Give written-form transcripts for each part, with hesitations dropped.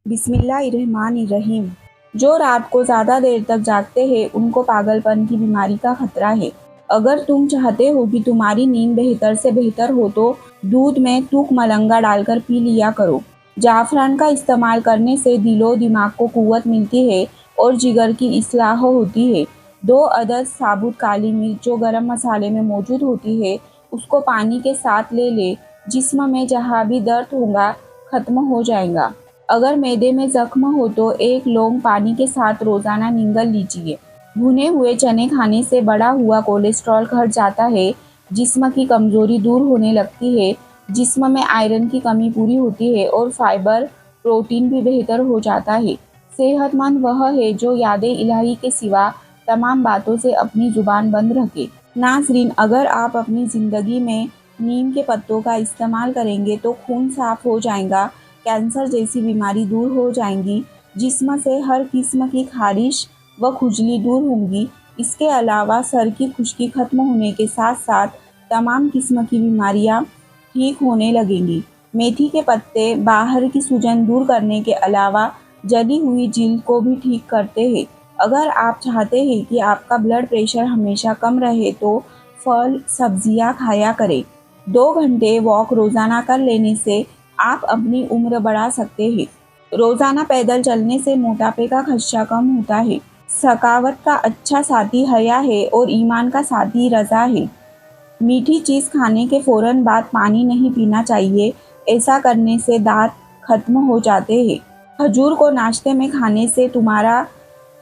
بسم اللہ الرحمن الرحیم۔ جو رات کو زیادہ دیر تک جاگتے ہیں ان کو پاگل پن کی بیماری کا خطرہ ہے۔ اگر تم چاہتے ہو کہ تمہاری نیند بہتر سے بہتر ہو تو دودھ میں تک ملنگا ڈال کر پی لیا کرو۔ زعفران کا استعمال کرنے سے دل و دماغ کو قوت ملتی ہے اور جگر کی اصلاح ہوتی ہے۔ 2 عدد ثابت کالی مرچ جو گرم مسالے میں موجود ہوتی ہے اس کو پانی کے ساتھ لے لے، جسم میں جہاں بھی درد ہوگا ختم ہو جائے گا۔ اگر معدے میں زخم ہو تو 1 لونگ پانی کے ساتھ روزانہ نگل لیجیے۔ بھنے ہوئے چنے کھانے سے بڑھا ہوا کولیسٹرول گھٹ جاتا ہے، جسم کی کمزوری دور ہونے لگتی ہے، جسم میں آئرن کی کمی پوری ہوتی ہے اور فائبر پروٹین بھی بہتر ہو جاتا ہے۔ صحت مند وہ ہے جو یاد الہی کے سوا تمام باتوں سے اپنی زبان بند رکھے۔ ناظرین، اگر آپ اپنی زندگی میں نیم کے پتوں کا استعمال کریں گے تو خون صاف ہو جائے گا، کینسر جیسی بیماری دور ہو جائیں گی، جسم سے ہر قسم کی خارش و کھجلی دور ہوں گی۔ اس کے علاوہ سر کی خشکی ختم ہونے کے ساتھ ساتھ تمام قسم کی بیماریاں ٹھیک ہونے لگیں گی۔ میتھی کے پتے باہر کی سوجن دور کرنے کے علاوہ جلی ہوئی جلد کو بھی ٹھیک کرتے ہیں۔ اگر آپ چاہتے ہیں کہ آپ کا بلڈ پریشر ہمیشہ کم رہے تو پھل سبزیاں کھایا کریں۔ 2 گھنٹے واک روزانہ کر لینے سے آپ اپنی عمر بڑھا سکتے ہیں۔ روزانہ پیدل چلنے سے موٹاپے کا خدشہ کم ہوتا ہے۔ سخاوت کا اچھا ساتھی حیا ہے اور ایمان کا ساتھی رضا ہے۔ میٹھی چیز کھانے کے فوراً بعد پانی نہیں پینا چاہیے، ایسا کرنے سے دانت ختم ہو جاتے ہیں۔ کھجور کو ناشتے میں کھانے سے تمہارا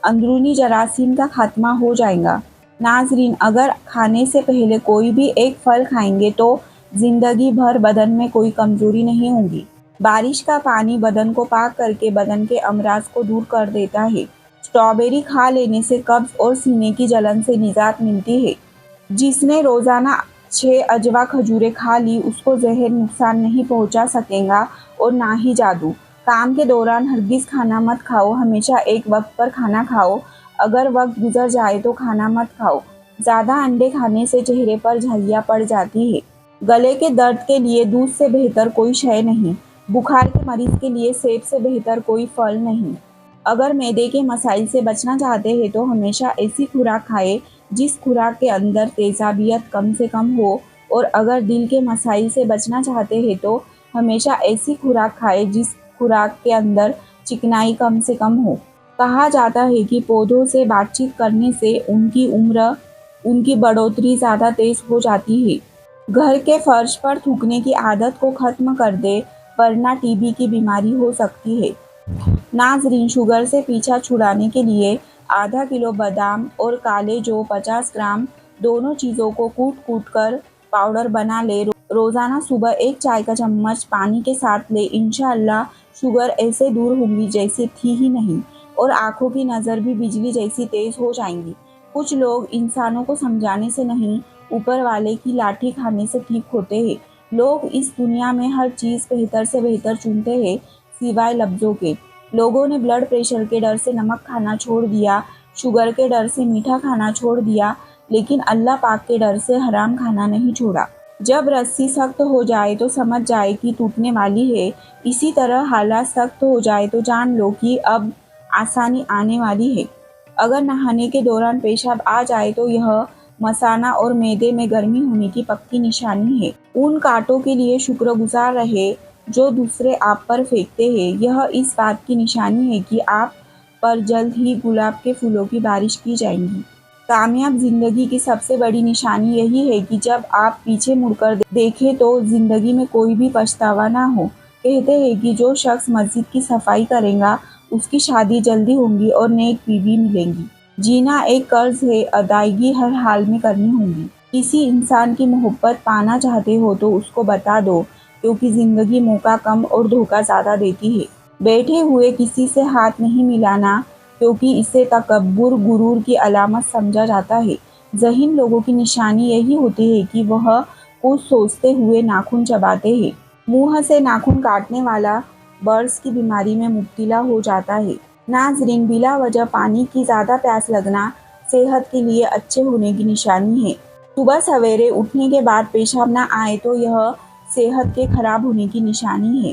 اندرونی جراثیم کا خاتمہ ہو جائے گا۔ ناظرین، اگر کھانے سے پہلے کوئی بھی ایک پھل کھائیں گے تو زندگی بھر بدن میں کوئی کمزوری نہیں ہوگی۔ بارش کا پانی بدن کو پاک کر کے بدن کے امراض کو دور کر دیتا ہے۔ اسٹرابیری کھا لینے سے قبض اور سینے کی جلن سے نجات ملتی ہے۔ جس نے روزانہ 6 عجوہ کھجوریں کھا لی اس کو زہر نقصان نہیں پہنچا سکے گا اور نہ ہی جادو۔ کام کے دوران ہرگز کھانا مت کھاؤ، ہمیشہ ایک وقت پر کھانا کھاؤ۔ اگر وقت گزر جائے تو کھانا مت کھاؤ۔ زیادہ انڈے کھانے سے چہرے پر جھریاں پڑ جاتی ہے۔ گلے کے درد کے لیے دودھ سے بہتر کوئی شے نہیں۔ بخار کے مریض کے لیے سیب سے بہتر کوئی پھل نہیں۔ اگر معدے کے مسائل سے بچنا چاہتے ہیں تو ہمیشہ ایسی خوراک کھائیں جس خوراک کے اندر تیزابیت کم سے کم ہو، اور اگر دل کے مسائل سے بچنا چاہتے ہیں تو ہمیشہ ایسی خوراک کھائیں جس خوراک کے اندر چکنائی کم سے کم ہو۔ کہا جاتا ہے کہ پودوں سے بات چیت کرنے سے ان کی عمر، ان کی بڑھوتری زیادہ تیز ہو جاتی ہے۔ گھر کے فرش پر تھوکنے کی عادت کو ختم کر دیں ورنہ ٹی بی کی بیماری ہو سکتی ہے۔ ناظرین، شوگر سے پیچھا چھڑانے کے لیے ½ کلو بادام اور کالے جو 50 گرام دونوں چیزوں کو کوٹ کر پاؤڈر بنا لیں۔ روزانہ صبح 1 چائے کا چمچ پانی کے ساتھ لیں۔ انشاءاللہ شوگر ایسے دور ہوگی جیسے تھی ہی نہیں، اور آنکھوں کی نظر بھی بجلی جیسی تیز ہو جائیں گی۔ کچھ لوگ انسانوں کو سمجھانے سے نہیں، اوپر والے کی لاٹھی کھانے سے ٹھیک ہوتے ہیں۔ لوگ اس دنیا میں ہر چیز بہتر سے بہتر چنتے ہیں سوائے لفظوں کے۔ لوگوں نے بلڈ پریشر کے ڈر سے نمک کھانا چھوڑ دیا، شوگر کے ڈر سے میٹھا کھانا چھوڑ دیا، لیکن اللہ پاک کے ڈر سے حرام کھانا نہیں چھوڑا۔ جب رسی سخت ہو جائے تو سمجھ جائے کہ ٹوٹنے والی ہے، اسی طرح حالات سخت ہو جائے تو جان لو کہ اب آسانی آنے والی ہے۔ اگر نہانے کے دوران پیشاب آ جائے تو یہ مثانہ اور معدے میں گرمی ہونے کی پکی نشانی ہے۔ ان کانٹوں کے لیے شکر گزار رہیں جو دوسرے آپ پر پھینکتے ہیں، یہ اس بات کی نشانی ہے کہ آپ پر جلد ہی گلاب کے پھولوں کی بارش کی جائے گی۔ کامیاب زندگی کی سب سے بڑی نشانی یہی ہے کہ جب آپ پیچھے مڑ کر دیکھیں تو زندگی میں کوئی بھی پچھتاوا نہ ہو۔ کہتے ہیں کہ جو شخص مسجد کی صفائی کرے گا اس کی شادی جلدی ہوگی اور نیک بیوی ملیں گی۔ جینا ایک قرض ہے، ادائیگی ہر حال میں کرنی ہوگی۔ کسی انسان کی محبت پانا چاہتے ہو تو اس کو بتا دو، کیونکہ زندگی موقع کم اور دھوکہ زیادہ دیتی ہے۔ بیٹھے ہوئے کسی سے ہاتھ نہیں ملانا، کیونکہ اسے تکبر، غرور کی علامت سمجھا جاتا ہے۔ ذہین لوگوں کی نشانی یہی ہوتی ہے کہ وہ کچھ سوچتے ہوئے ناخن چباتے ہیں۔ منہ سے ناخن کاٹنے والا برس کی بیماری میں مبتلا ہو جاتا ہے۔ ناظرین، بلا وجہ پانی کی زیادہ پیاس لگنا صحت کے لیے اچھے ہونے کی نشانی ہے۔ صبح سویرے اٹھنے کے بعد پیشاب نہ آئے تو یہ صحت کے خراب ہونے کی نشانی ہے۔